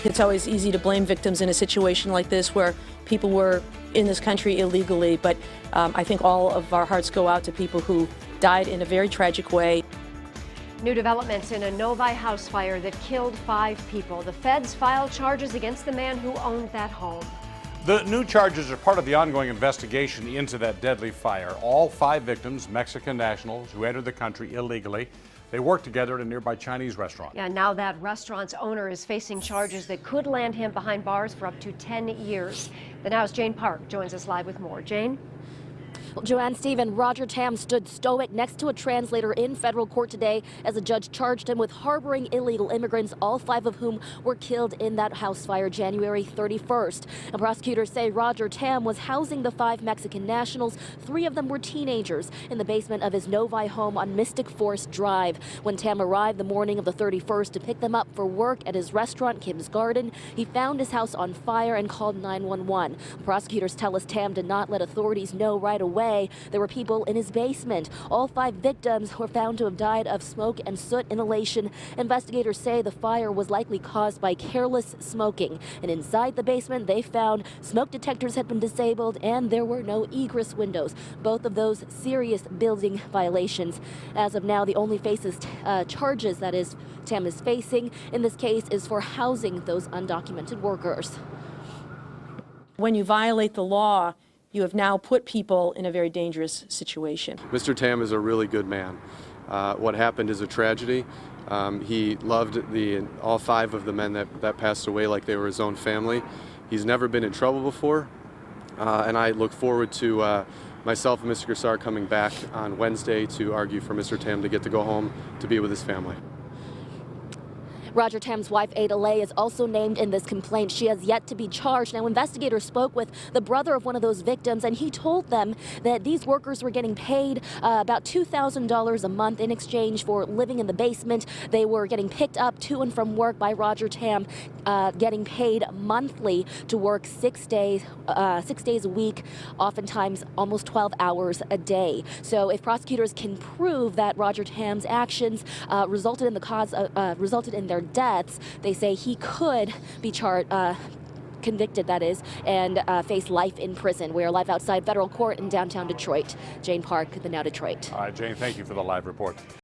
It's always easy to blame victims in a situation like this where people were in this country illegally, but I think all of our hearts go out to people who died in a very tragic way. New developments in a Novi house fire that killed 5 people. The feds filed charges against the man who owned that home. The new charges are part of the ongoing investigation into that deadly fire. All 5 victims, Mexican nationals who entered the country illegally. They worked together at a nearby Chinese restaurant. Yeah, now that restaurant's owner is facing charges that could land him behind bars for up to 10 years. The Now's Jane Park joins us live with more. Jane? Well, Joanne, Stephen, Roger Tam stood stoic next to a translator in federal court today as a judge charged him with harboring illegal immigrants, all 5 of whom were killed in that house fire January 31st. And prosecutors say Roger Tam was housing the 5 Mexican nationals. 3 of them were teenagers in the basement of his Novi home on Mystic Forest Drive. When Tam arrived the morning of the 31st to pick them up for work at his restaurant, Kim's Garden, he found his house on fire and called 911. Prosecutors tell us Tam did not let authorities know right away there were people in his basement. All 5 victims were found to have died of smoke and soot inhalation. Investigators say the fire was likely caused by careless smoking. And inside the basement, they found smoke detectors had been disabled and there were no egress windows. Both of those serious building violations. As of now, the only charges that is Tam is facing in this case is for housing those undocumented workers. When you violate the law, you have now put people in a very dangerous situation. Mr. Tam is a really good man. What happened is a tragedy. He loved all 5 of the men that passed away like they were his own family. He's never been in trouble before, and I look forward to myself and Mr. Gassar coming back on Wednesday to argue for Mr. Tam to get to go home to be with his family. Roger Tam's wife, Ada Lay, is also named in this complaint. She has yet to be charged. Now, investigators spoke with the brother of one of those victims, and he told them that these workers were getting paid about $2,000 a month in exchange for living in the basement. They were getting picked up to and from work by Roger Tam, getting paid monthly to work 6 days a week, oftentimes almost 12 hours a day. So if prosecutors can prove that Roger Tam's actions resulted in their deaths, they say he could be convicted, that is, and face life in prison. We are live outside federal court in downtown Detroit. Jane Park, The Now Detroit. All right, Jane, thank you for the live report.